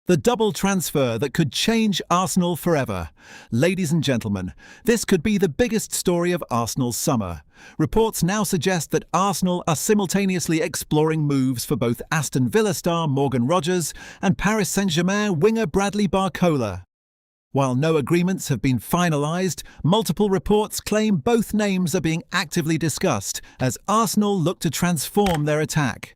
The double transfer that could change Arsenal forever. Ladies and gentlemen, this could be the biggest story of Arsenal's summer. Reports now suggest that Arsenal are simultaneously exploring moves for both Aston Villa star Morgan Rogers and Paris Saint-Germain winger Bradley Barcola. While no agreements have been finalised, multiple reports claim both names are being actively discussed as Arsenal look to transform their attack.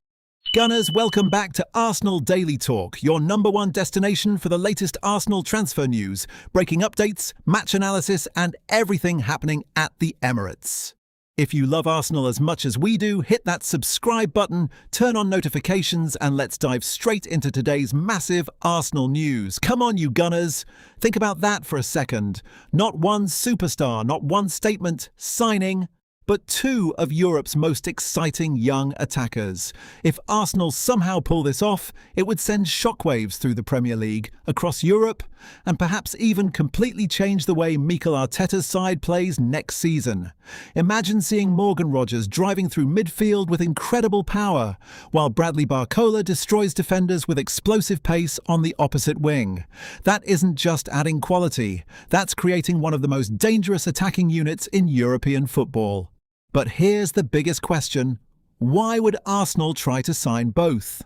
Gunners, welcome back to Arsenal Daily Talk, your #1 destination for the latest Arsenal transfer news, breaking updates, match analysis, and everything happening at the Emirates. If you love Arsenal as much as we do, hit that subscribe button, turn on notifications, and let's dive straight into today's massive Arsenal news. Come on, you Gunners! Think about that for a second. Not one superstar, not one statement, signing, but two of Europe's most exciting young attackers. If Arsenal somehow pull this off, it would send shockwaves through the Premier League, across Europe, and perhaps even completely change the way Mikel Arteta's side plays next season. Imagine seeing Morgan Rogers driving through midfield with incredible power, while Bradley Barcola destroys defenders with explosive pace on the opposite wing. That isn't just adding quality, that's creating one of the most dangerous attacking units in European football. But here's the biggest question: why would Arsenal try to sign both?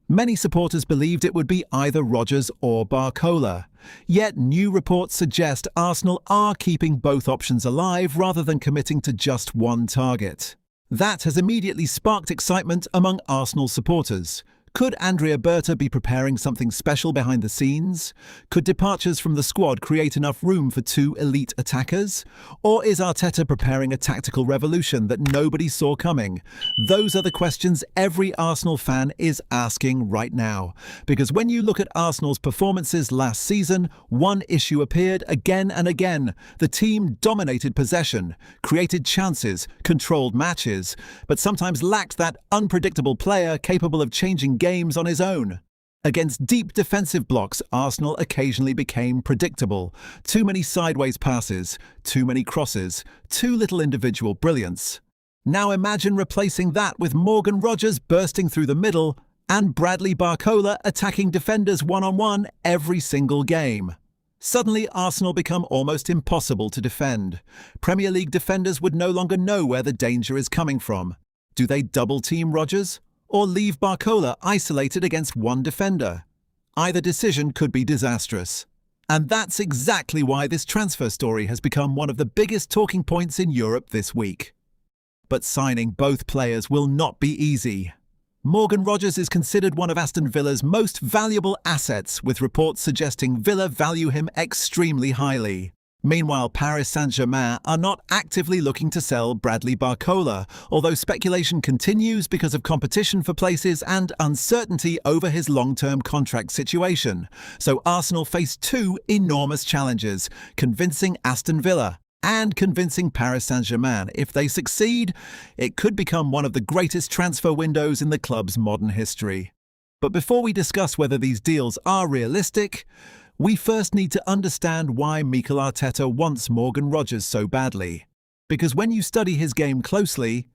Many supporters believed it would be either Rogers or Barcola. Yet new reports suggest Arsenal are keeping both options alive rather than committing to just one target. That has immediately sparked excitement among Arsenal supporters. Could Andrea Berta be preparing something special behind the scenes? Could departures from the squad create enough room for two elite attackers? Or is Arteta preparing a tactical revolution that nobody saw coming? Those are the questions every Arsenal fan is asking right now. Because when you look at Arsenal's performances last season, one issue appeared again and again. The team dominated possession, created chances, controlled matches, but sometimes lacked that unpredictable player capable of changing games on his own. Against deep defensive blocks, Arsenal occasionally became predictable. Too many sideways passes, too many crosses, too little individual brilliance. Now imagine replacing that with Morgan Rogers bursting through the middle and Bradley Barcola attacking defenders one-on-one every single game. Suddenly, Arsenal become almost impossible to defend. Premier League defenders would no longer know where the danger is coming from. Do they double-team Rogers? Or leave Barcola isolated against one defender? Either decision could be disastrous. And that's exactly why this transfer story has become one of the biggest talking points in Europe this week. But signing both players will not be easy. Morgan Rogers is considered one of Aston Villa's most valuable assets, with reports suggesting Villa value him extremely highly. Meanwhile, Paris Saint-Germain are not actively looking to sell Bradley Barcola, although speculation continues because of competition for places and uncertainty over his long-term contract situation. So Arsenal face two enormous challenges: convincing Aston Villa and convincing Paris Saint-Germain. If they succeed, it could become one of the greatest transfer windows in the club's modern history. But before we discuss whether these deals are realistic, we first need to understand why Mikel Arteta wants Morgan Rogers so badly. Because when you study his game closely,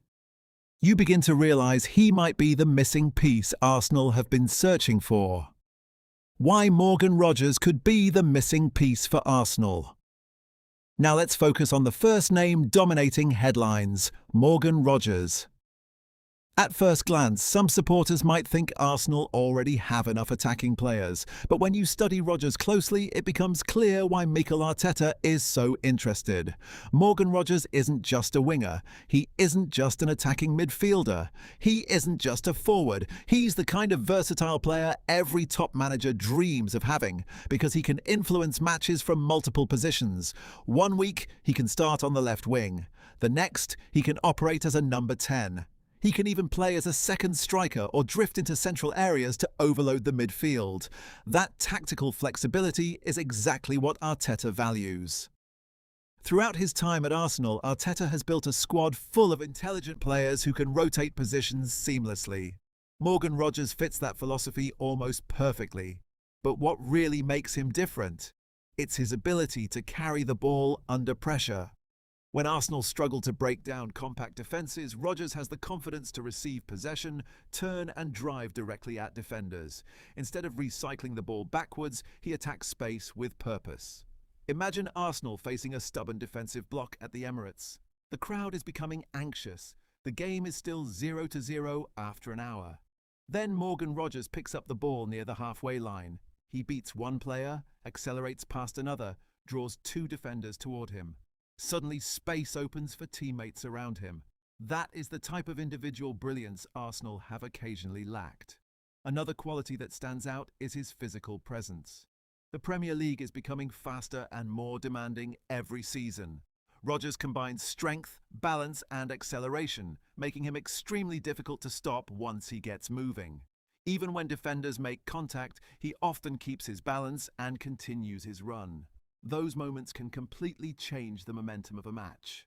you begin to realise he might be the missing piece Arsenal have been searching for. Why Morgan Rogers could be the missing piece for Arsenal. Now let's focus on the first name dominating headlines: Morgan Rogers. At first glance, some supporters might think Arsenal already have enough attacking players, but when you study Rogers closely, it becomes clear why Mikel Arteta is so interested. Morgan Rogers isn't just a winger, he isn't just an attacking midfielder, he isn't just a forward, he's the kind of versatile player every top manager dreams of having, because he can influence matches from multiple positions. One week, he can start on the left wing. The next, he can operate as a number 10. He can even play as a second striker or drift into central areas to overload the midfield. That tactical flexibility is exactly what Arteta values. Throughout his time at Arsenal, Arteta has built a squad full of intelligent players who can rotate positions seamlessly. Morgan Rogers fits that philosophy almost perfectly. But what really makes him different? It's his ability to carry the ball under pressure. When Arsenal struggle to break down compact defences, Rodgers has the confidence to receive possession, turn and drive directly at defenders. Instead of recycling the ball backwards, he attacks space with purpose. Imagine Arsenal facing a stubborn defensive block at the Emirates. The crowd is becoming anxious. The game is still 0-0 after an hour. Then Morgan Rodgers picks up the ball near the halfway line. He beats one player, accelerates past another, draws two defenders toward him. Suddenly, space opens for teammates around him. That is the type of individual brilliance Arsenal have occasionally lacked. Another quality that stands out is his physical presence. The Premier League is becoming faster and more demanding every season. Rodgers combines strength, balance and acceleration, making him extremely difficult to stop once he gets moving. Even when defenders make contact, he often keeps his balance and continues his run. Those moments can completely change the momentum of a match.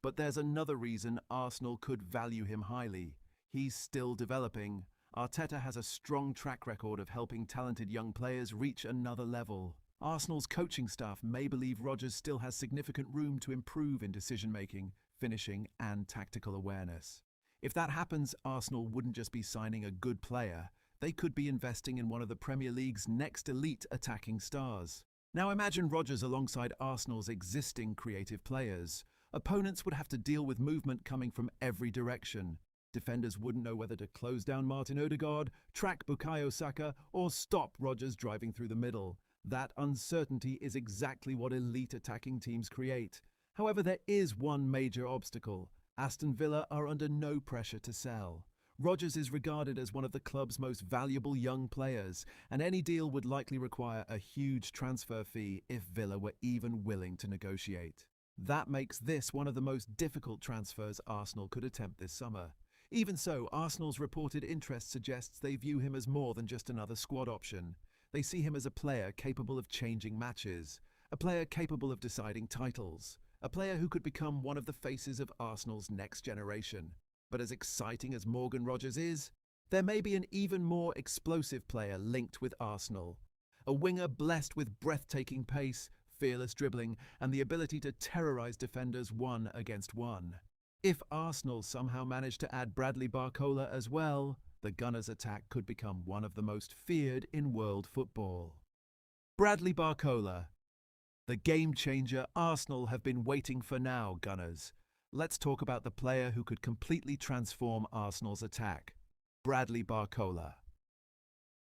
But there's another reason Arsenal could value him highly. He's still developing. Arteta has a strong track record of helping talented young players reach another level. Arsenal's coaching staff may believe Rodgers still has significant room to improve in decision-making, finishing and tactical awareness. If that happens, Arsenal wouldn't just be signing a good player. They could be investing in one of the Premier League's next elite attacking stars. Now imagine Rodgers alongside Arsenal's existing creative players. Opponents would have to deal with movement coming from every direction. Defenders wouldn't know whether to close down Martin Odegaard, track Bukayo Saka, or stop Rodgers driving through the middle. That uncertainty is exactly what elite attacking teams create. However, there is one major obstacle. Aston Villa are under no pressure to sell. Rodgers is regarded as one of the club's most valuable young players, and any deal would likely require a huge transfer fee if Villa were even willing to negotiate. That makes this one of the most difficult transfers Arsenal could attempt this summer. Even so, Arsenal's reported interest suggests they view him as more than just another squad option. They see him as a player capable of changing matches, a player capable of deciding titles, a player who could become one of the faces of Arsenal's next generation. But as exciting as Morgan Rodgers is, there may be an even more explosive player linked with Arsenal. A winger blessed with breathtaking pace, fearless dribbling, and the ability to terrorise defenders one against one. If Arsenal somehow managed to add Bradley Barcola as well, the Gunners' attack could become one of the most feared in world football. Bradley Barcola, the game changer Arsenal have been waiting for now, Gunners. Let's talk about the player who could completely transform Arsenal's attack, Bradley Barcola.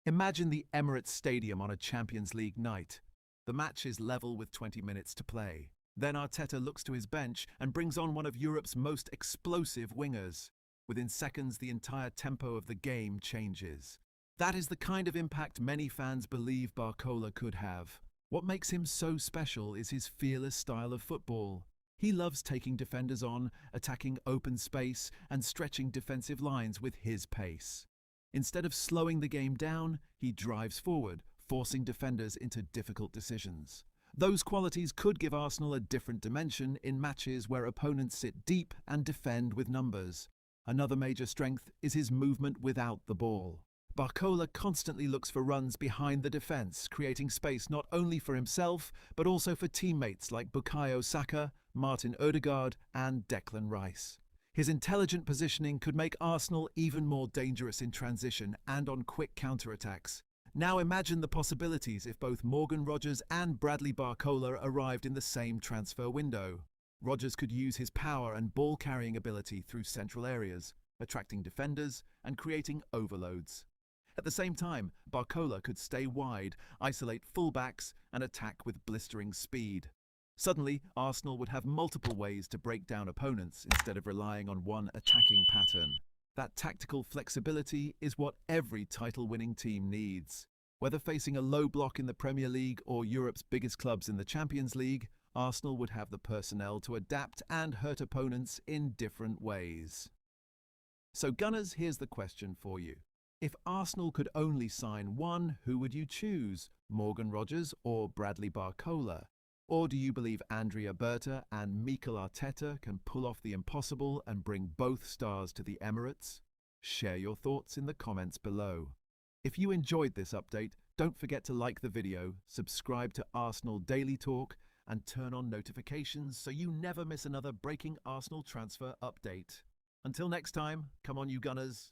Imagine the Emirates Stadium on a Champions League night. The match is level with 20 minutes to play. Then Arteta looks to his bench and brings on one of Europe's most explosive wingers. Within seconds, the entire tempo of the game changes. That is the kind of impact many fans believe Barcola could have. What makes him so special is his fearless style of football. He loves taking defenders on, attacking open space, and stretching defensive lines with his pace. Instead of slowing the game down, he drives forward, forcing defenders into difficult decisions. Those qualities could give Arsenal a different dimension in matches where opponents sit deep and defend with numbers. Another major strength is his movement without the ball. Barcola constantly looks for runs behind the defence, creating space not only for himself, but also for teammates like Bukayo Saka, Martin Odegaard and Declan Rice. His intelligent positioning could make Arsenal even more dangerous in transition and on quick counter-attacks. Now imagine the possibilities if both Morgan Rodgers and Bradley Barcola arrived in the same transfer window. Rodgers could use his power and ball-carrying ability through central areas, attracting defenders and creating overloads. At the same time, Barcola could stay wide, isolate fullbacks, and attack with blistering speed. Suddenly, Arsenal would have multiple ways to break down opponents instead of relying on one attacking pattern. That tactical flexibility is what every title-winning team needs. Whether facing a low block in the Premier League or Europe's biggest clubs in the Champions League, Arsenal would have the personnel to adapt and hurt opponents in different ways. So Gunners, here's the question for you. If Arsenal could only sign one, who would you choose? Morgan Rodgers or Bradley Barcola? Or do you believe Andrea Berta and Mikel Arteta can pull off the impossible and bring both stars to the Emirates? Share your thoughts in the comments below. If you enjoyed this update, don't forget to like the video, subscribe to Arsenal Daily Talk, and turn on notifications so you never miss another breaking Arsenal transfer update. Until next time, come on you Gunners.